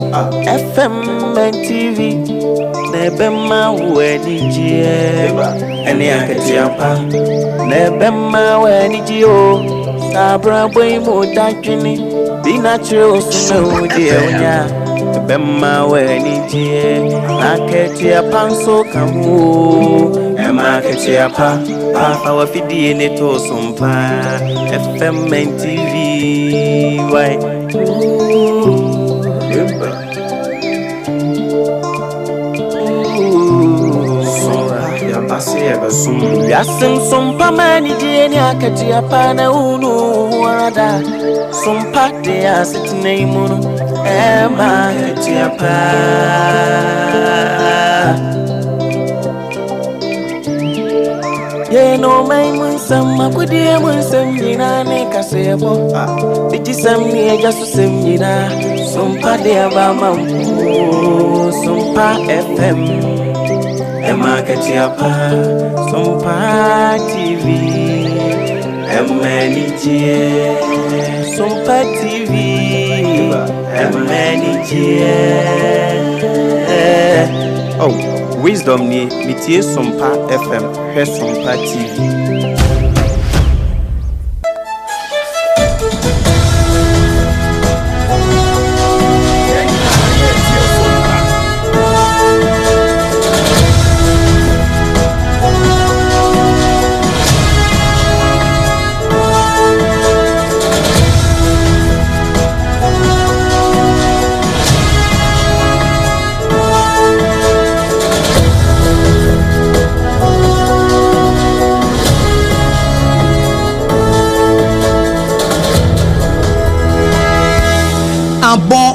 FM and TV Nebema wenijie Eni aketiapa Nebema wenijio Sabra boy mo dajini Be natural sume udie unya Nebema wenijie Aketiapa nso kamu Ema aketiapa Papa wafidi neto SOMPA FM and TV Why Yasim SOMPA mani jeni akati apana unu wada SOMPA de asitine imunu ema akati apa Ye no mai munsam makudi munsam jina ne kasebo Bijisam ni jasu sem jina SOMPA de abama SOMPA FM Ema ketiapa SOMPA TV Emenijie SOMPA TV Emenijie Oh, wisdom ni mitie SOMPA FM he SOMPA TV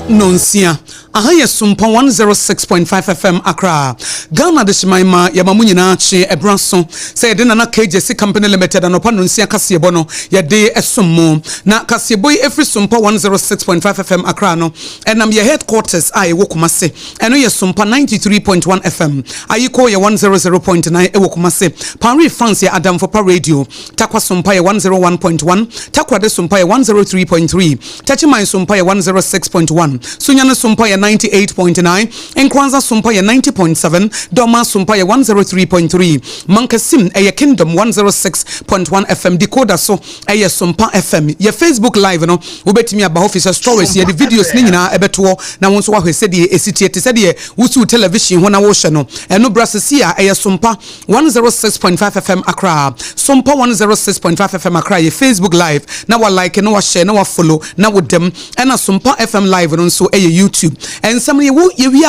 Nonsia ahaya SOMPA 106.5 FM Accra Ghana de Shimaima ya mamunyina che ebranso say de na KJC Company Limited anopa nonsia kasebo no ya de esomo na kasebo every SOMPA 106.5 FM Accra no enam ye headquarters ai wokumase eno ye SOMPA 93.1 FM ayiko ye 100.9 ewokumase Paris France ya Adam for Radio takwa SOMPA ye 101.1 takwa de SOMPA ye 103.3 tachimai SOMPA ye 106.1 Sunyana SOMPA ya 98.9 Nkwanza SOMPA ya 90.7 Doma SOMPA ya 103.3 Mankasim ya Kingdom 106.1 FM Decoder so ya SOMPA FM ya Facebook live no ubetimi aba official stories ya the videos ni nyina ebeto na wonso wa hwese de esitie te sede wusu television ho na wo hye no eno brasesi ya SOMPA 106.5 FM Accra SOMPA 106.5 FM Accra ya Facebook live na wa like na wa share na wa follow na wo dem ena SOMPA FM live no so YouTube and some ye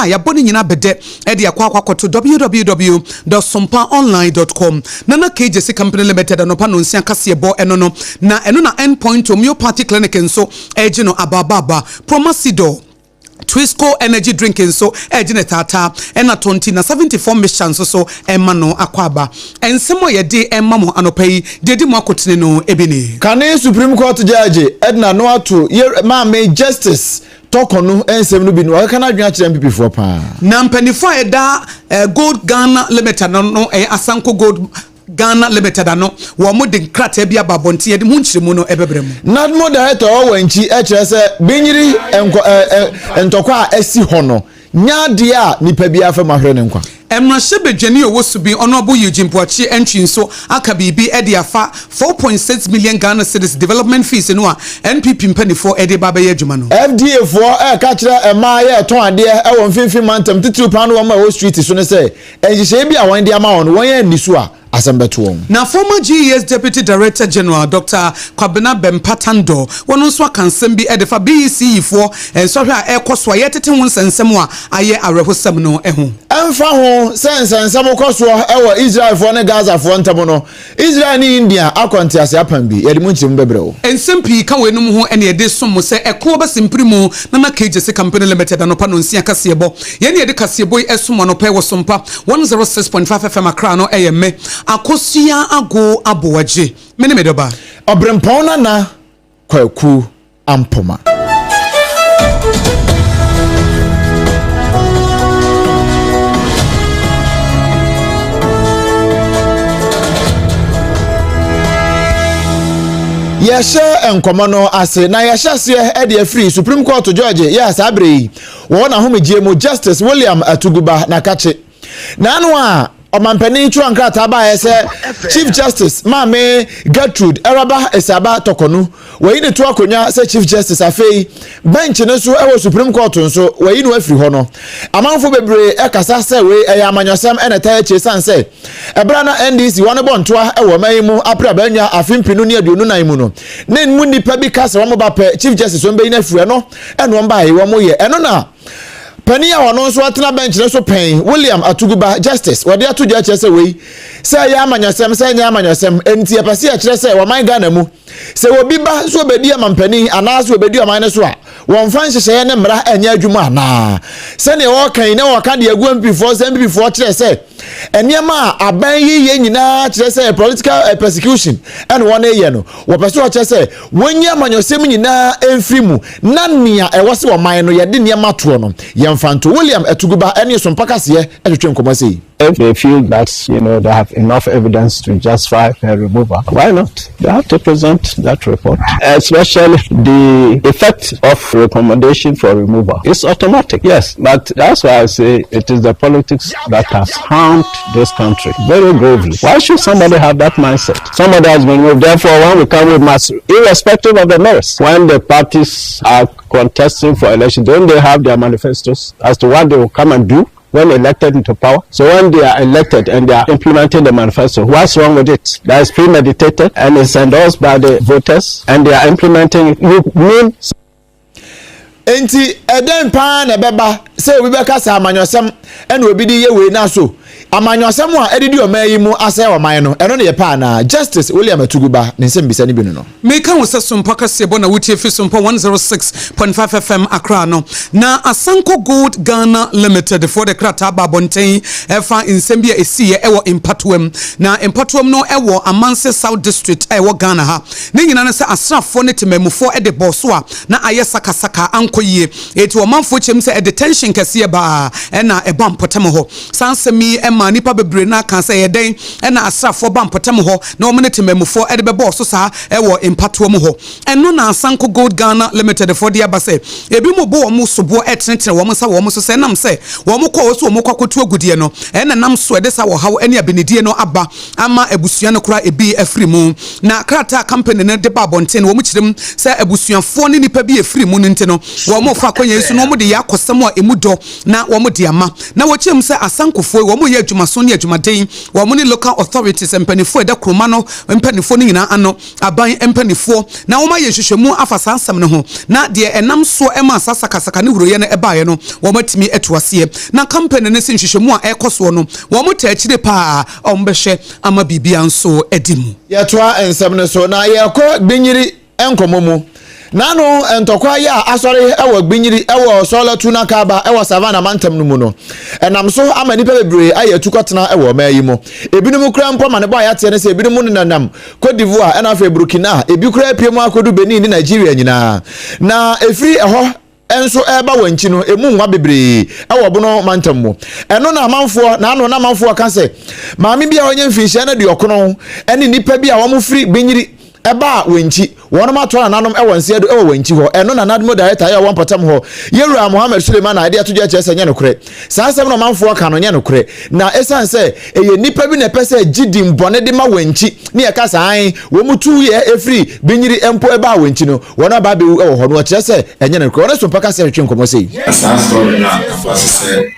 ya boni nyina bede e de akwa to www.sompaonline.com nana KJC Company Limited no pa no nsia kase bo eno no na endpoint homeopathy clinic nso ejino abababa promasido Twisco energy drinking so ejine tata ena 20 na 74 missions so emano akwaba ensemo ye de emamo anopai dedi mo akotene no ebini Kane Supreme Court Judge Edna Noato ma me justice Tokono ensem no bi no aka na dwan kire MPP for pa na mpanifo eda Gold Ghana Limited no Asanko Gold Ghana Limited ano wo mo de krata bia babonte ye de munchire no ebebrem na mo director o wanchi e kire se binyiri entokwa asi hono nya de a nipa bia fa mahwere ne nkwa Emrashe bedwani owosubi onobo Yujimpoachi entry so aka bibi e de afa 4.6 million Ghana cedis development fees no a NPP mpanifo e de baba ye adwuma no FDA for ka kire ma ye ton ade e won finfin mantam titiri pan wo ma wo street so ne se enjise bia won de ama won ye nisu a asembeto na former GES Deputy Director General Dr. Kwabena Bempatando wono so akansem bi e de fa BEC for enso hwe a ekoso ayetete won sensem a aye arehosem no eho emfa ho sensensem koso e wo Israel for ne Gaza for ntamo no Israel ni India akonti ase apan bi yede munchim bebreo ensem pi ka wenum ho ene yede som se eko ba simprimu na KJC Company Limited anopa no nsia kasebo ye ne yede kasebo esom anopa wo SOMPA 106.5 FM Accra no eyeme akosua ago ABOAGYE mene medoba OBREMPONG na kwaku ampoma yɛhyɛ nkɔmɔ no ase na yɛhyɛ aseɛ de free Supreme Court George yes abre wɔn ahomegye mu Justice William Atuguba na kache na ano a Omampani twa nkrata ba yɛ Chief Justice Mame Gertrude Eraba Esaba Tokonu wɔyi ne to akonya sɛ Chief Justice afei bench ne so ɛwɔ Supreme Court nso wɔyi no afiri hɔ no amanfo bebre ɛkasa sɛ we ɛyɛ amanyɔsɛm ɛna tae chesan sɛ ɛbra na NDC wɔn bɔ ntoa ɛwɔ man mu apra banya afimpinu ne aduonu nan mu no ne mu nipa bi kasa wɔn ba pɛ Chief Justice wɔn bɛyi na afiri no ɛno wɔn ba yi wɔn yɛ ɛno na Penny a ɔno nso atena bench ne so pɛn William Atuguba Justice wɔde ato gya kyerɛ sɛ wei sɛ yɛ amanyɔsɛm sɛ nyɛ amanyɔsɛm enti ɛpɛsɛ kyerɛ sɛ wɔman Ghana mu sɛ obi ba so obedi amampani anaasɛ obedi ɔman ne so a wɔn fa nhyehyɛ ne mmara ɛnyɛ adwuma ana sɛ ne wɔkan ne wɔka de agu MP4 sɛ MP4 kyerɛ sɛ ɛnneɛma a aban yi yɛ nyinaa kyerɛ sɛ political persecution ɛne wɔn ɛyɛ no wɔpɛsɛ kyerɛ sɛ wɔnyɛ amanyɔsɛm nyinaa ɛmfiri mu na nea ɛwɔ sɛ wɔman no yɛde nneɛma toɔ no yɛmfanto William Atuguba ɛne SOMPA kaseɛ ɛtwetwe nkɔmɔ sɛ if they feel that they have enough evidence to justify her removal, why not? They have to present that report, especially the effect of recommendation for removal. It's automatic, yes, but that's why I say it is the politics that has harmed this country very gravely. Why should somebody have that mindset? Somebody has been removed. Therefore, when we come with mass, irrespective of the merits, when the parties are contesting for election, don't they have their manifestos as to what they will come and do when elected into power? So when they are elected and they are implementing the manifesto, what's wrong with it? That is premeditated and is endorsed by the voters and they are implementing it. You mean enti eden pa na beba se obi beka sa amanyosem ene obi di ye we na so amanyosem a edidi omayi mu ase oman no eno ne ye pa na Justice William Atuguba ne nsem bisa ne bi no me kan wo se SOMPA kase bo na wutie fi SOMPA 106.5 FM Accra no na Asanko Gold Ghana Limited for the krata babonten efa nsem bia esiye ewo impatuam na impatuam no ewo Amanse South District ewo Ghana ha ne nyina ne se asrafo ne temamufo e de boso a na aye sakasaka ankoyie eti omanfo chem se detention kase ba na eba mpotem ho sansemi ema nipa bebre na kan se yeden na asrafo ba mpotem ho na omne temamufo e de bebo so sa ewo impatuam ho eno na Asanko Gold Ghana Limited for the abase ebi mo bo omo sobo etene wo mo sa wo mo so se nam se wo mo ko so wo mo kwakotu agudie no na nam so de sa wo hawo ene abenedie no aba ama abusua no kura ebi afiri mu na krata company ne de ba bonten wo mo kirem se abusuafo ne nipa bi afiri mu nte no wo mo fa kwanya su no mo de yakosem a emu do na wo mo de ama na wo kirem se asankofo wo mo ye adwumaso ne adwumaden wo mo ne local authorities empanifo da kroma no empanifo ne nyina ano aban empanifo na wo ma ye hwehwemu afasa ansam ne ho na de enam so ema sasakasaka ne huroye ne ebaye no wo matimi etuase na company ne sinhwehwemu a ekoso no wo mo ta akire pa ombehwe ama bibia nso edimu ye toa ensem ne so na ye kɔ gbenyiri enkomomu nano entokwa ya asori ewo gbenyiri ewo sola tuna kaba ewo savana mantem no mu no enam so amani bebre aye tukotena ewo mayi mu ebinum kura mpo ma ne bo ayate ne se ebinum ne nanam Cote d'Ivoire ena fa Burkina ebi kura piemu akodu Benin ni Nigeria nyina na efiri eho enso eba wanchi no emu nwa bebre ewo bono mantem mu eno na amanfo na ano na amanfo ka se maami bia onye mfinhia na de okono ene nipa bia wo mo firi gbenyiri eba wenchi wona matona nanom ewansia do ewa wenchi ho eno na nadmo director ya wonpotam ho Yewura Mohammed Suleiman ade atoje kyese nye nokre sansem no manfo ka no nye nokre na esanse eye nipa bi na pese gidi mbone de ma wenchi ne ye kasa an wo mutu ye efri binyiri empo eba wenchi no wona ba be ewo ho no kyese enye nokre wona SOMPA kase retwe nkomo sei story na afase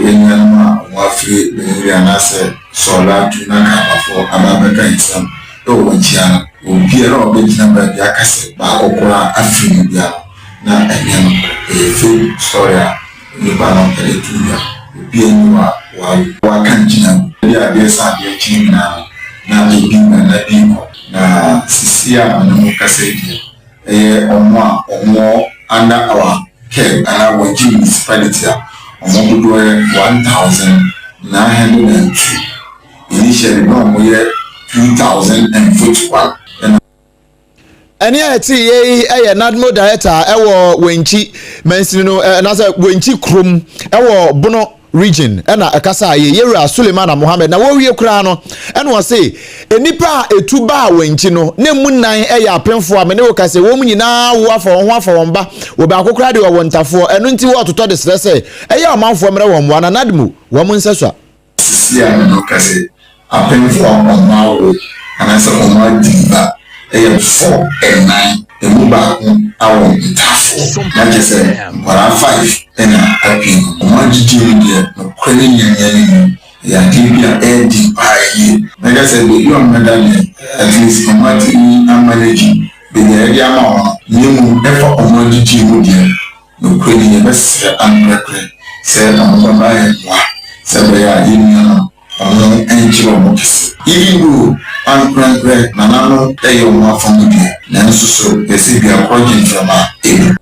wenyanma wafri binyiri anase sola tuna ka afọ ababeka exam ewo wenchi obiara obegina ba bia kase ba kokora afiri bia na enyam fake story ni ba no eletuya obiara wa kan jina bia bia sa bia china na bibi na biko na sisia na mo kase bia omo under our care ana wajin municipality omo do 1902 initially no mo ye 2041 eni ati ye nadmo director ewo wenchi mensini no na say wenchi krom ewo bono region ena ekasa ye Yewura Suleiman Mohammed na wo wie kura no ena wo say enipa etuba wenchi no ne munnan eya apemfo a me ne wo kase wo nyina wo afo ba wo ba akokra de wo ntafo eno nti wo toto de stress eya amanfo mre wo mwa na nadmu wo mun seswa sia no kase apemfo ọma wo anasa ọma diba eya 4 and 9 emuba awo ntafo na jese para 5 ena apin ọma jiji de no kwene nyanyani ya dibia edi bayi na jese be you am medal at least ọma ti manage be edi ama nyemu efa ọma jiji mu de no kwene nyebese anrekre se ọma bayi wa se be ya yin even though unprecedented nanano eyo ma family na so esi bia project from ebu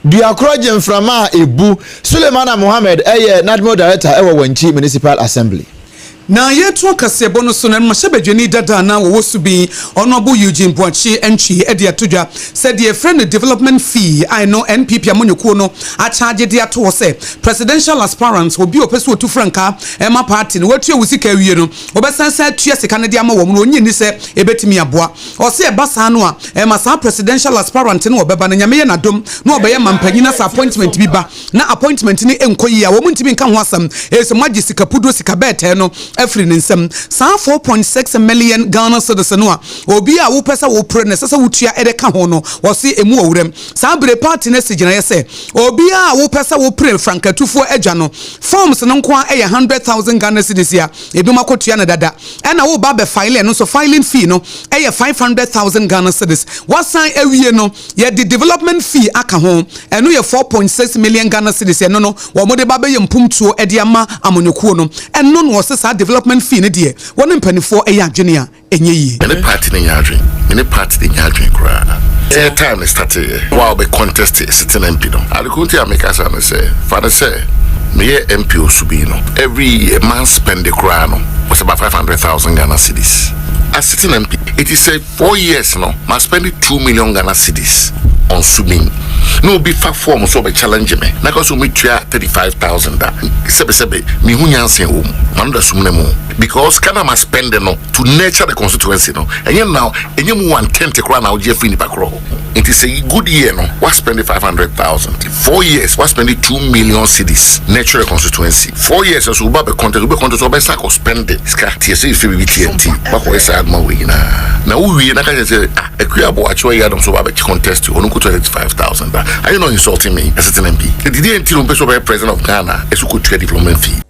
dia project from ebu Suleiman Mohammed Nadmo director ewo Wanchi Municipal Assembly na yetu kasebo no so na mahebedwani dada na wo subi honorable Eugene Boachi entry e dia todwa said the friend development fee I know NPP amonyekuo no a charge dia to say presidential aspirants obi opeso otu franka ema party no watu ewusika wie no obesansa tua sika ne dia ma wo no onyi ni se ebetimi aboa o se ebasa no a ema sa presidential aspirant no obeba na nyame ye na dom na obeye mampanyina sa appointment bi ba na appointment ni enkoyi a wo muntimi nka ho asam eso magi sika pudo sika bete no every ninsem sa 4.6 million Ghana cedis no a obi a wo pesa wo pre ne sesa wo tua edeka ho no wo se emu owurem sa bre party na sigina ye se obi a wo pesa wo pre frankatufo agya no forms no nko a 100,000 Ghana cedis ya ebi makotua na dada ena wo ba be file no so filing fee no 500,000 Ghana cedis wasan awie no ye the development fee aka ho eno ye 4.6 million Ghana cedis no no wo mo de ba be ye mpumtuo ede ama amonyekuo no eno no wo se sa development fee ne de won mpanifo adwene a enye yi any party in yadrin kra time started while be contest sitting MP no I couldn't make us say father say me MP Osubino every year man spend the kra no was about 500,000 Ghana cedis as sitting MP it is say 4 years no must spend 2 million Ghana cedis on swimming no be far form so be challenge me na cause me tria 35,000 da sebe me hu nyanse o man da sum nemu because kana ma spend no to nurture the constituency no enye now enye mu 110 kra na oje free ni pakro it is a good year no what spend 500,000 4 years what spend 2 million cedis nurture the constituency 4 years so ba be contest so be sack spend it ska tse fi bi TNT ba ko esa ma we na we na ka say akuabo acho ya dom so ba be contest onu ko 25,000 are you not insulting me as an MP the DNT no be president of Ghana esu ko twa development fee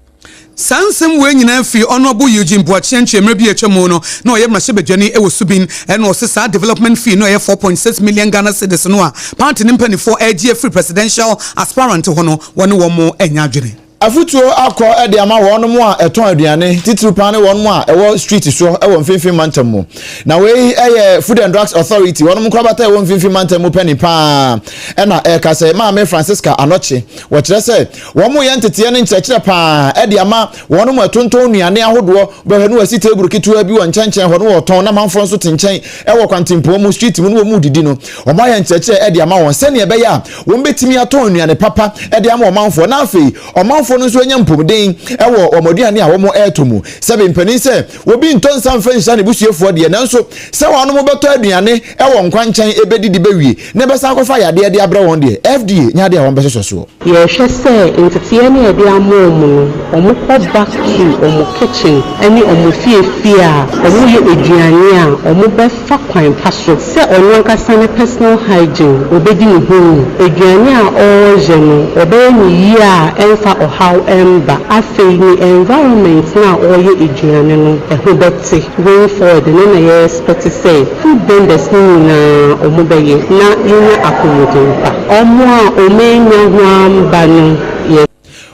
sansem we nyina fi honorable Eugene Boachi enchemre bi etwemo no na oye mahebedwani ewo subin ena osesa development fee no 4.6 million Ghana cedis no a party ni mpanifo AGF free presidential aspirant ho no woni wo mo enya adwene afutuo akọ ede ama won mo a eton aduane titiri pan won mo a ewo street so ewo mfimfim mantam mo na we food and drugs authority won mo krabata ewo mfimfim mantam mo pani pa ena ka say Maame Francisca Anoche wo kire say won mo ye ntete ne nkyekire pa ede ama won mo atonton nuane ahodo behanu wasi table kitua bi won nkyɛnkyɛn ho no wɔtɔn na manfo nso tenkyɛn ewo kwantimpo mo street mo no mo didi no o ma ye nkyekire ede ama won sɛ ne ebe ya won betimi aton nuane papa ede ama o manfo na afei o manfo no so nya mpomden ewo omoduane a wo mo etomu sebe mpanin se obi ntonsa mfanhya ne busuefo de nanso se wono mo beto aduane ewo nkwanchan ebedidi bewie ne besa akofa yade de abra won de FDA nya de a won beso so ye hwe se ntete ne e de amomu no omo ko back to omo kitchen ani omo fiefie a omo ye aduane a omo befa kwan paso se onwo kasa ne personal hygiene obedi ne ho aduane a o je no obeni yi a enfa ohaw emba afei ni environment na oye aduane no eho beti going forward na ye expect say food vendors na omo beye na yina akomodimpa omo a omenya ho amba no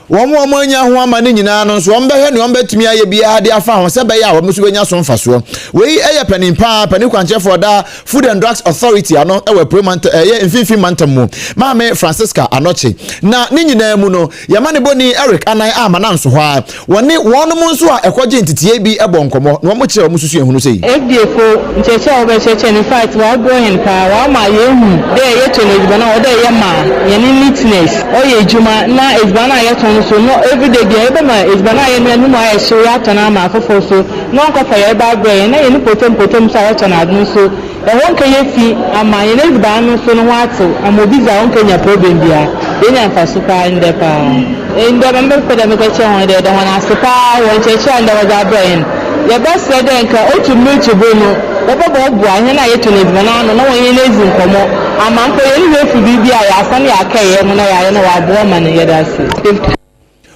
wọ́n anya ho ama ne nyina no so wọ́n ne wọ́n betumi aye bia de afa ho se be ya wọ́n so benya so mfaso wei eye panimpa kwancefo da food and drugs authority ano ewe promant ye mfimfi mantam mu Maame Francisca Anoche na ne nyina mu no yamane boni Eric Anan ama na nso ho a wọ́n mu nso a ekoje ntitie bi ebo nkomo na wọ́n kire wọ́n susu ehunu sei FDFO ncheche obecheche in fact wa go hen ka wa ma ye hu de ye to ne jibana o de ye ma ye ni neatness o ye juma na ezbana ye to so no everyday dia ebe ma ezbana ye no ma ye so ya tona ma afofo so no nkofa ye ba brain na ye ni potom sa ya tona adun so e won kan ye fi ama ye ezba no so no wato amobiza won kan ya problem bia ye nya fa so pa ndepa inde ba mbe peda me ka che won de won asepa won che che ande wa brain ye best dey nka otu mechi bono baba bo anya na ye to ne ezbana no na won ye lezi nkomo ama mpo ye ni we fi bibia ya asane ya kaye mu na ya na wa bo ma ne ye da se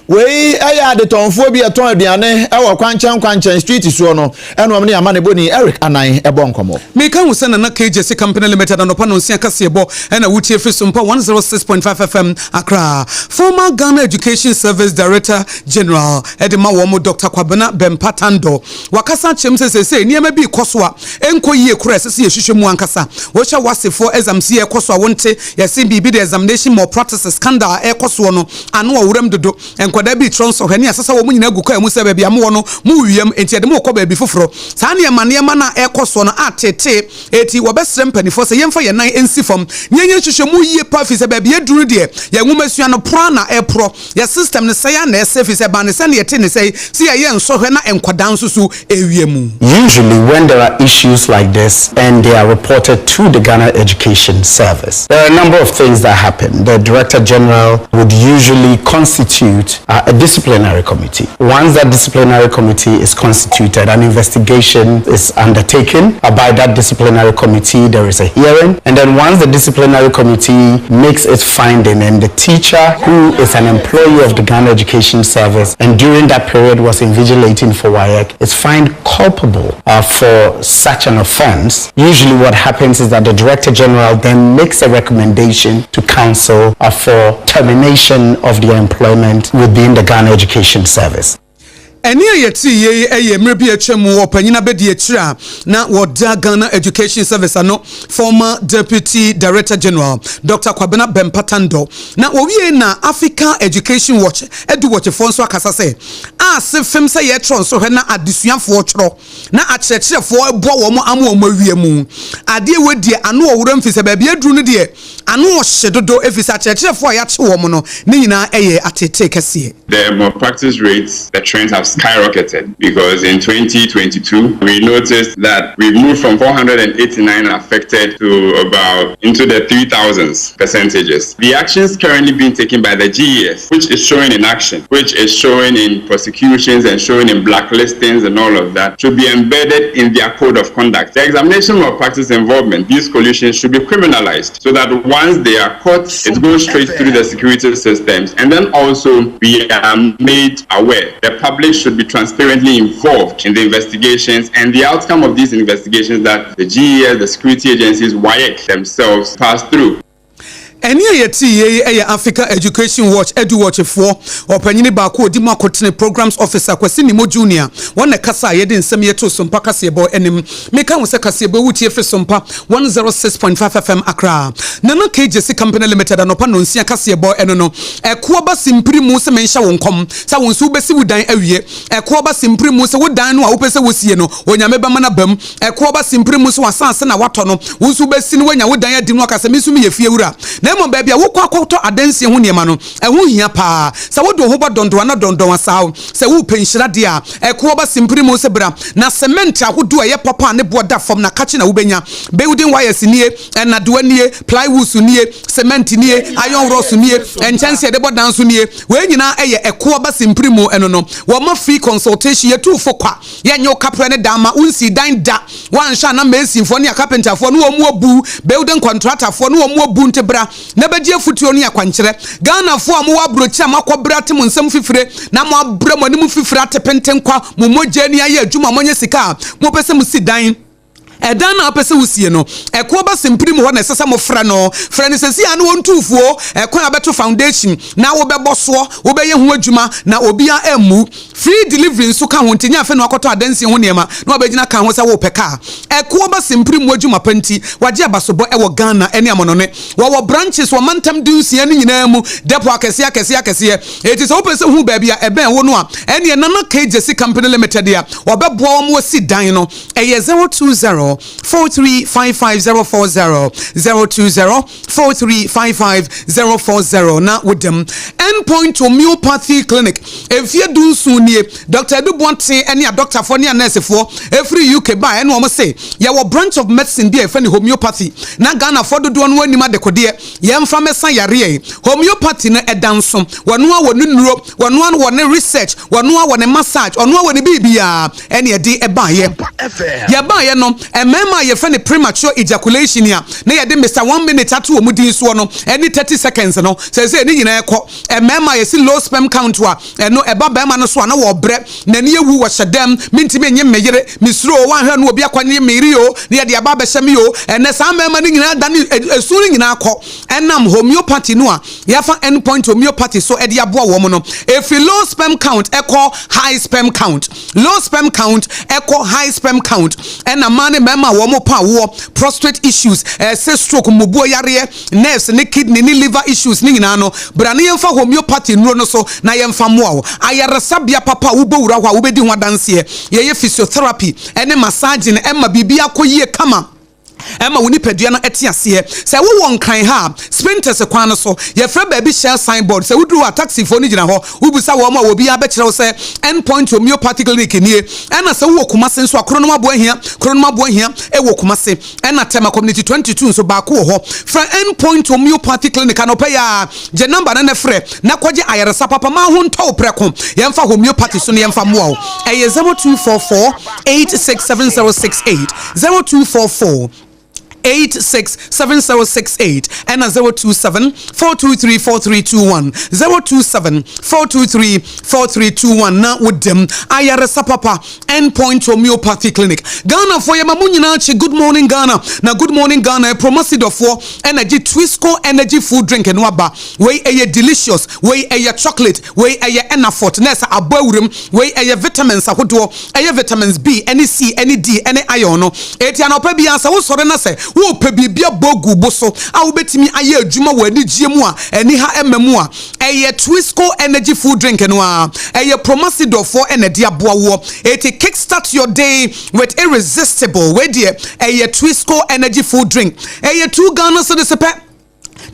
wei aya de tonfo bi eton aduane e wo kwanchan street so no eno me ne amane boni Eric Anan e bon komo me kan wo sana na KJC Company Limited and opa no nsia kase ebo na wutie fi SOMPA 106.5 FM Accra. Former Ghana Education Service Director General Edema Womo Dr. Kwabena Bempatando wakasa chem se niema bi koso a enko yie kura se yehwehwe mu ankasa wo hwa wasefo exams ye koso a wonte yesi bibi the examination more practices scandal e koso no ano awuram dodo kwada bi tronso hwani asasa wo munyina guka mu se ba bia mo no mu wiem enti ade mo kɔ ba bi foforo saa ne ma na ekoso no atete eti wo besrem panifo se yemfa ye nan ensi fam nyenye hwehwe mu yie pa fi se ba bia duru de ye nwumasua no pro na epro ye system ne se ya na esefi se ba ne se ne yete ne se si ye nso hwe na enkwada nsusu ewiemu. Usually when there are issues like this and they are reported to the Ghana Education Service, there are a number of things that happen. The Director General would usually constitute a disciplinary committee. Once that disciplinary committee is constituted, an investigation is undertaken by that disciplinary committee. There is a hearing, and then once the disciplinary committee makes its finding, and the teacher who is an employee of the Ghana Education Service and during that period was invigilating for WAEC is found culpable for such an offense, usually what happens is that the Director General then makes a recommendation to council for termination of their employment within the Ghana Education Service. Eni ayeti ye mrebi echemu opanyina bedi echira na woda Ghana Education Service ano former Deputy Director General Dr. Kwabena Bempatando na owie na Africa Education Watch edu watch fonso akasa se se fem se ye tron so na adesuafo chro na akyerɛkyerɛfo ebo wo mo amo wo mawiemu ade wedi ano owuram fi se ba bia duru no de ano hyedodo efisi akyerɛkyerɛfo a yache wo mo no ne nyina eye atete kese. The malpractice rates, the trends have skyrocketed because in 2022 we noticed that we've moved from 489 affected to about into the 3,000s percentages. The actions currently being taken by the GES, which is showing in action, which is showing in prosecutions and showing in blacklistings and all of that, should be embedded in their code of conduct. The examination malpractice involvement, these collusions should be criminalized so that once they are caught, it goes straight through the security systems. And then also we are made aware. The public should be transparently involved in the investigations and the outcome of these investigations that the GES, the security agencies, WAEC themselves pass through. Eni ayeti ye Africa Education Watch edu watch for opanyini ba ko odi makotene programs officer kwasi ni mo junior wona kasa ye de nsem ye to SOMPA kase bo enim meka wo se kase bo wutie fe SOMPA 106.5 FM Accra nana KJC Company Limited anopa no nsia kase bo eno no eko ba simpiri mu se menhya wonkom sa wonsu besi wudan awie eko ba simpiri mu se wudan no a wo pese wosie no onyame ba mana bam eko ba simpiri mu se wasanse na wato no wonsu besi no wanya wudan adi no akase misu me ye fie wura mo baby wo kwakwato adanse ho niema no eho hia pa sa wo do ho ba dondon na dondon sawo se wo penhyira de a eko ba simpiri mu se bra na cement ahodo a ye papa ne bo da fam na kache na wo benya building wires nie na do nie plywood nie cement nie iron rods nie enchanse de bodan so nie we nyina eye eko ba simpiri mu eno no wo ma free consultation ye tu fokwa ye nyo kapre ne dama unsi dan da wan sha na mason fo ne carpenter fo no wo mu obu building contractor fo no wo mu obu ntebra na beje futuo no yakwankyere Ghana fo amu wabrochi amakobra tem nsem fifire na mo abra mo nim fifire atepenten kwa mo mogye ni aye adwuma monye sika mo pese mo si dan edan na apese wusie no eko ba simpiri mu ho na sesa mo fra no fra ni sesi anu ontufuo eko abeto foundation na wo beboso wo beye ho adwuma na obia emu free delivery nso ka ho ntinya afa no akoto adansi ho niema na obegina ka ho se wo peka eko ba simpiri mu adwuma panti waje abasobo ewo Ghana ene amonone wo branches wo mantam dunsia ni nyina mu depo akese eti so pese hu ba bia eben wo no a ene nana KJC Company Limited ya wo bebo wo mo si dan no eye 020 020-4355-040 na with them endpoint homeopathy clinic if you do soon Dr. Edu Bonte any doctor for any nurse for every UK buy and almost say your branch of medicine be a friend homeopathy na Ghana for do one when you ma de kodie yem fa mesa yare homeopathy na edansom wanu wonu nuro wanu wonu research wanu wonu massage wanu wonu bibia ene e de eba ye ya ba ye no emema ye friend premature ejaculation ya na ye de Mr 1 minute atu omudin so no any 30 seconds no say ni nyina ekọ emema ye si low sperm count wa eno eba ba ma no so na wo bre na ni ewu wo hyedam mintime nye meyere misro wan hwa no obi akwanye meri o na ye de aba ba hyem yo ene sa mema ni nyina da ni esuri nyina akọ enam homeopathy no a yafa endpoint homeopathy so e de aboa wo mo no if low sperm count ekọ high sperm count low sperm count ekọ high sperm count ena mane mema wo mo pa wo prostate issues say stroke mobuo yare nerves ne kidney ne liver issues ni nyina no brane yemfa homeopathy nuro no so na yemfa moa wo ayaresabia papa wo bowura hwa wo bedi ho adanse ye physiotherapy ene massage ne emma bibia koyie kama Emma woni pedua na etiase se wo won kan ha sprinters kwan no so ye fra ba bi share signboard se wudru taxi fo ni gina ho wubusa wo ma wo bi abekere se endpoint homeopathic clinic nie ena se wo kuma se nso akrono mabo ahia e wo kuma se ena tema community 22 so ba ko ho fra endpoint homeopathic clinic anopa ya je number na frɛ na kwaje ayaresa papa ma ho nto preko ye mfa homeopathy so ne ye mfa moa wo eye 0244 867068 0244 867068 and 027-423-4321 027-423-4321 na with them ayaresa papa endpoint homeopathy clinic Ghana for ya mamunyina chi good morning Ghana na good morning Ghana promosido for energy Twisco energy food drink and waba way a delicious way a chocolate way a enafort nessa abawurum way a vitamins ahodo a vitamins B any C any D any iron no etiana pebia sa wo sore na se wo pe bibia bogu boso a wo betimi aye adwuma wo ani giemu a eni ha emamu a eye Twisco energy food drink no a eye promosido for energy aboa wo it kickstart your day with irresistible we there eye Twisco energy food drink eye 2 Ghana so the sepe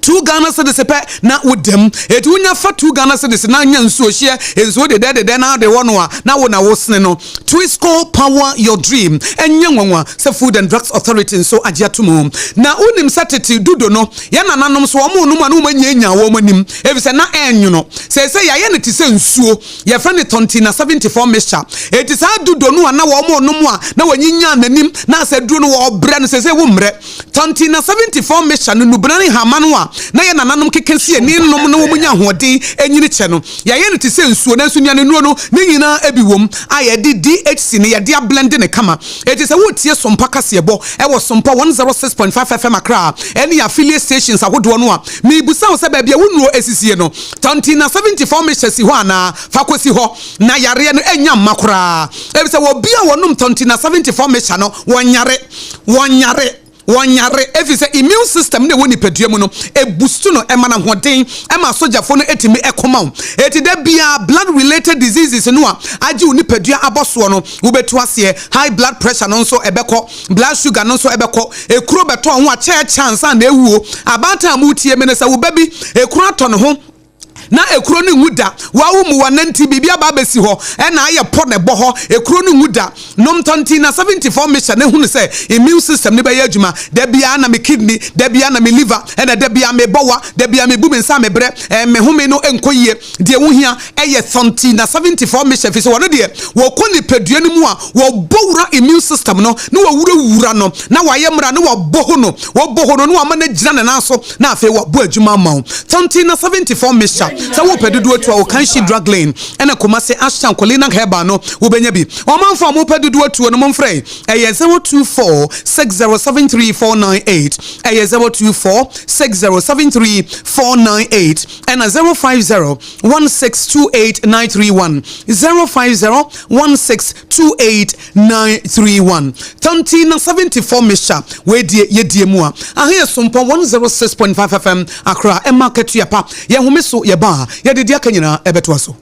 2 Ghana cedis na with them it wunya fa 2 Ghana cedis na nya nsuo hye ensuo de na de wono a na wo na wo sene no Twisco power your dream enye nwanwa se Food and Drugs Authority so agiatum na unim satete dudo no ya nananom so omo no ma no manya wo manim efise na enyu no se ya ye ne ti se nsuo ye fa ne tonti na 74 mixture it is dudo no na wo mo no mu a na wanyinya nanim na se duro no wo bra no se wo mre tonti na 74 mixture no nubrani hamano na ye nananom kekensi ani nom no munya hode enyini che no ya ye no ti se nsuo na nsunya ne nuo no ne nyina ebiwom aye di DHC ne ye dia blend ne kama it is a wotie sompa kasebo e wo sompa 106.5 FM Accra any affiliate stations ahodo no a me busa wo se ba bia wonuo esisie no tonti na 74 mixture si ho ana fakosi ho na yare no enya makora e bi se wo bia wonum tonti na 74 mixture no wonyare efise immune system ne woni pedua mu no e boost no e mana hoden e ma soja fo no etimi ekoma eti da bia blood related diseases no a agi woni pedua aboso no wo betu ase high blood pressure no so ebekọ blood sugar no so ebekọ ekuro beto ho a chance na ewuo abata amutie menesa wo babi ekuro ato no ho na ekuro ni nguda wawu mu wananti bibia ba besi ho na aye po ne bo ho ekuro ni nguda nom tonti na 74 mixture ne hunu se immune system ne ba ya adwuma da bia na me kidney da bia na me liver na da bia me bowa da bia me bu me nsa me bre me home no enkoyie de wo hia eye tonti na 74 mixture fi se wono de wo koni pedua ni mu a wo bowura immune system no ne wo wura no na wa ye mra ne wo boho no no wa ma na gira na so na afi wo bo adwuma ma tonti na 74 mixture so wo pedudu atu o kan shi drug lane ena koma se ashtan kolina heba no wo benya bi o manfo mo pedudu atu no momfrey eye 024607349 eye 024607349 ena 050162891 050162891 tonti na 74 mixture we die yedie mu a ahe SOMPA 106.5 FM Accra e market yapa ye homeso ye ba ya de dia kanyina ebeto aso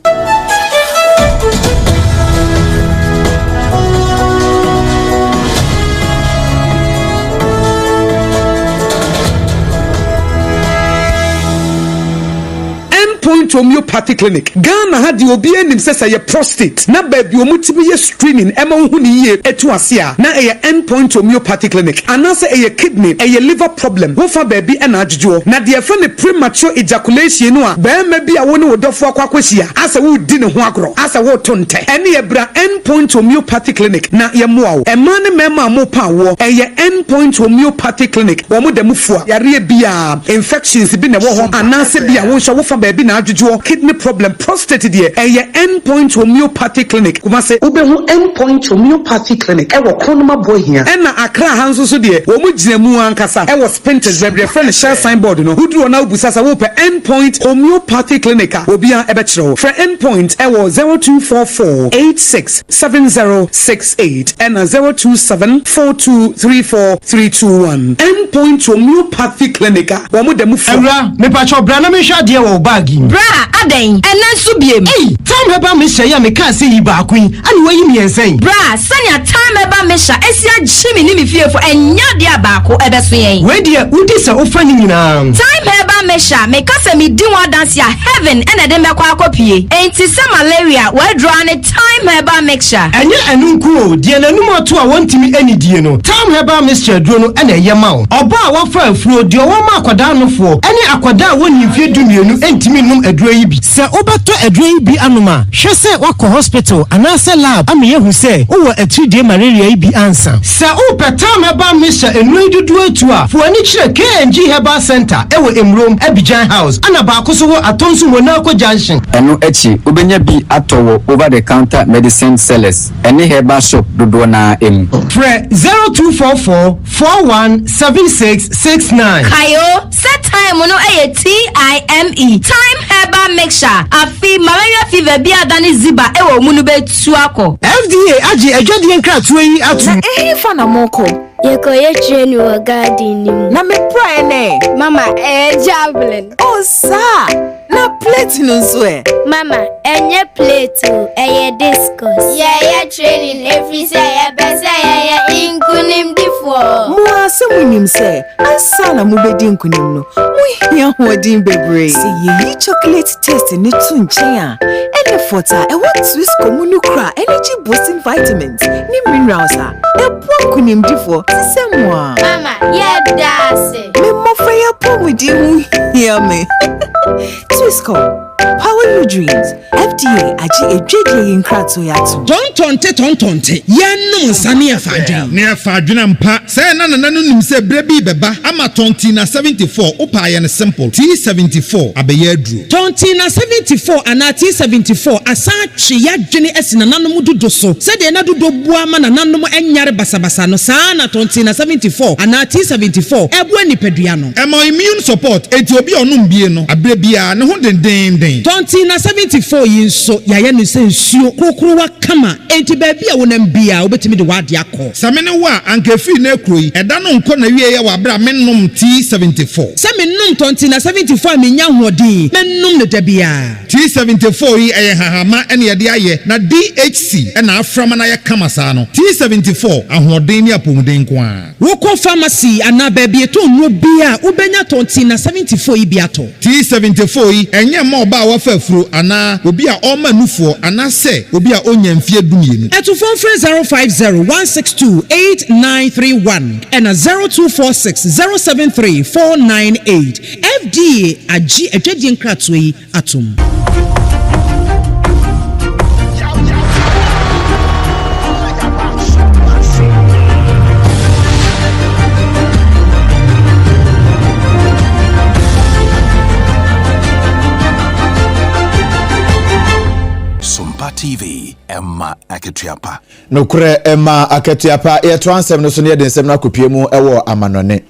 Endpoint Homeopathy Clinic. Ghana had the obi enim say say prostate. Na baby omutimi ye screening ema hu ni ye etu asia. Na Endpoint Homeopathy Clinic. Anase kidney, liver problem. Wo fa baby na adjujo. Na de friend the premature ejaculation no a be maybe a woni wodofo akwakwahia. Asa wo di ne ho agro. Asa wo tonte. Ene ye bra Endpoint Homeopathy Clinic. Na ye moa wo. Ema ne mema mo pa wo. Endpoint Homeopathy Clinic. Wo mo dem fua. Yare bia infections bi na wo ho. Anase bia wo hwa wo fa baby na adjujo. Kidney problem, prostate de Endpoint Homeopathy Clinic. Kuma se ubehu Endpoint Homeopathy Clinic. Ewo konoma boy here. Ena Accra hanso so de wo mu gina mu ankasa. Ewo Spinters baby friend share signboard no. Who na ubusasa wo pe Endpoint Homeopathy Clinic. Obi an ebechiro. For Endpoint ewo 0244867068 and 0274234321. Endpoint Homeopathy Clinic. Wo mu dem fu. Ewra me pacho bra na me hwa de wo bagi. Bra aden ena nso biem. Time heba me hye ya me ka se yi ba kwin. Ani wo yi me ensen. Bra sanya time heba me hya esia gyimi ni me fiefo enya de abako ebeso yen. We de udi se ofa ni nyina. Time heba me hya me ka se me di one dance ya heaven ena de me kwa akopie. Enti se malaria we draw ne time heba mixture. Enye enunku o de nanum ato a wontimi ani die no. Time heba mixture duro no ena ye ma wo. Oba a wafa afuro de wo ma akwada nofo. Ene akwada woni mfie dumienu entimi num aduro yi bi. Se obato aduro yi bi anoma. Hwe se wakọ hospital anase lab ame yehu se wo atridie malaria yi bi ansa. Se o petam heba mixture enu dudu atu a fo ani kire KNG Herbal Center ewo Emrom Abidjan House ana ba akoso wo atonso wona akọ junction. Eno echi obenya bi atowo over the counter medicine sellers ene herbal shop dodo na em. Fre 0244417669. Kayo set time no TIME time herbal mixture afi malaria fever bi adani ziba ewo munu betu akọ. FDA agi ejodi nkratu yi atu. Fa na moko. Yekoye train wo garden ni. Na me pray ne. Mama, javelin. Oh sa. Na plate no so e. Mama, enye plate o, discus. Yeah, training every say besa yeah inkunim difo. Mo asemunim say, asa na mo bedi inkunim no. Mo hia hodin bebre. See ye chocolate taste ni tu nchen a. Ene fota e what Swiss comunu kra energy boosting vitamins. Ni minerals a. E po kunim difo. Mama, yeah, that's it. Me mo fire po with you hear me. Swissco, power your dreams. FDA aji ejege in krato yatu. Tontonte. Yanu sani afadwin. Ne afadwin ampa. Say na nim say brebi beba ama tonti na 74 opa ye ne simple. T74 abeye dru. Tonti na 74 ana T74 asa twe yadwene esina nanom dodo so. Say de na dodo bua ma na nanom enyare basabasa no saa na tonti na 74 ana T74 ebu anipadua no. Emo immune support enti obi onum bie no abrebia ne ho den. Tonti na 74 yinso yaye no se nsuo krokro wa kama enti baabi a wonam bia obetimi de wade akọ. Samene wa ankefi na ekroyi eda no nko na wie ye wa bra mennom T74. Samennom tonti na 74 menya hodin mennom ne da bia. T74 yi eye hahama ene ye de aye na DHC ena aframa na ye kama saa no. T74 ahodin ni apomuden ko a. Woko pharmacy ana baabi eto nwo bia ubenya tonti na 74 yi bia to. T74 yi enye ma oba wa fafuro ana obi a oma nufuo ana se obi a onya mfie dumienu. Eto phone 05016289931 and 0246073498. FDA agi ejedi nkratu yi atum. SOMPA TV Emma Aketiapa. Nokure Emma Aketiapa e transem no so ne den sem na kopie mu ewo amanone.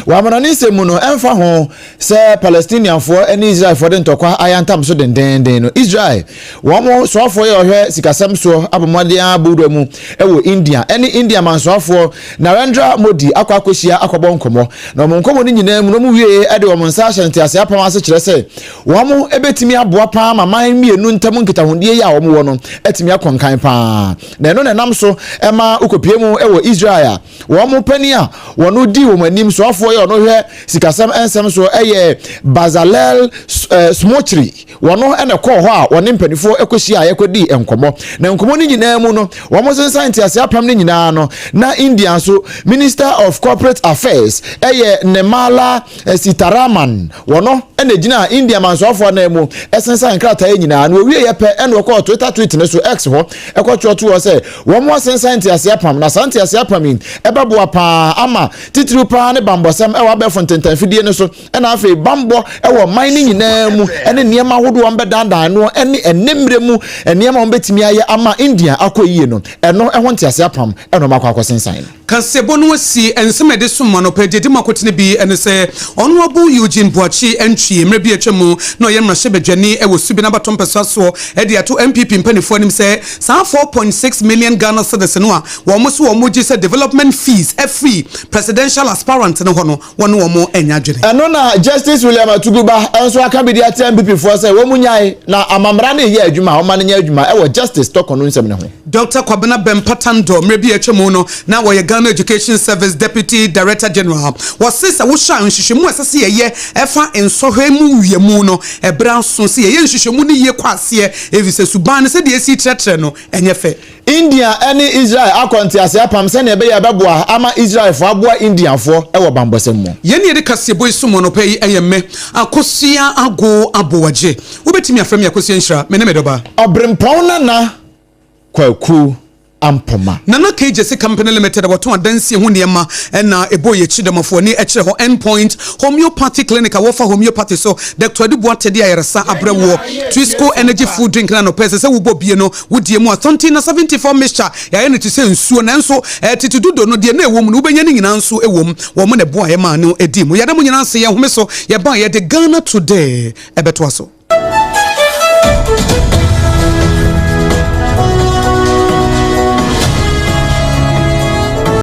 Wa amanone se mu no emfa ho se Palestinian for any Israel for den tokwa ayantam so den no Israel wo mo so afo ye ohwe sikasem so abomode abudu mu ewo India any India man so afo Narendra Modi akwakohia akobon komo na mo nkomo ni nyina mu no mu wie ade wo nsa ahyante ase apam ase kire se wo mo ebetimi aboa pa maman mienu ntam nkitahondie ya wo mo wo no etimi akonkan pa na no nam so ema ukopie mu ewo Israel wo mo pani a wo no di wo manim so aboafo ye ono hwe sikasam ensem so eye Bazalel Smochri wono ene ko ho a woni mpanifo ekohia yakodi enkomo na enkomo ni nyina mu no wo mo sensanti ase apam ni nyina no na India so Minister of Corporate Affairs eye Nemala Sitaraman wono ene gina India mansoafo na mu esensan krata ye nyina no wie ye pe ene wo ko Twitter tweet ne so X ho ekotwo to wo se wo mo sensanti ase apam na santi ase apam ebabo pa ama titiri pa ne bambosam ewa be fontentan fidie ne so ena afi bambo ewo mining nyina mu ene niema hodo ambe dandan no ene enemre mu niema ombetimi aye ama India akoyie no eno ehwo ntiase apam eno makwa akosensan kasebo no si ensemede summa no pagedi makotene bi ene se Honorable Eugene Boachi entwie mre bi atwemu no ye mra hyebedwane ewo subi na batom pesaso e de ato MPP mpanifo nim se sa 4.6 million Ghana cedis no a wo mo so wo mo gi se development fees free presidential aspirant no ho no wono wo mo enya dwene eno na Justice William Atuguba enso aka bi de ate MPP fo se wo mu nyai na amamra na ye adwuma o ma nya adwuma ewo justice tokono nsem ne ho Dr. Kwabena Bempatando mre bi atwemu no na wo ye Ghana Education Service Deputy Director General was sisa wo sha nhwehwemu asase ye efa ensohwemu wiemu no ebra so se ye nhwehwemu ni ye kwase evise suban se de esi tretre no enye fe India any Israel akonti ase apam se na ebe ya beboa ama Israel fo aboa Indian fo ewo bambosem mo ye ne de kasebo isumo no pay eyeme akosua ago aboagye wobetimi afrem yakosua nhira me ne medoba obrempon na kwaku ampoma nana KJC Company Limited wato adansi ho niema na eboye chidamafo ni ekire ho endpoint homeopathy clinic awofa homeopathy so Dr. Adibuate dia yeresa abrewo Twisco energy food drink na no pese se wubo bie no wudie mu atonti na 74 mixture ya ne tise nsuo na nso titududo no de na ewom no ubenya ni nyina nso ewom wo mo ne boa ye ma no edi mu yada mu nyina nse ye home so ye ba ye de Ghana today ebeto aso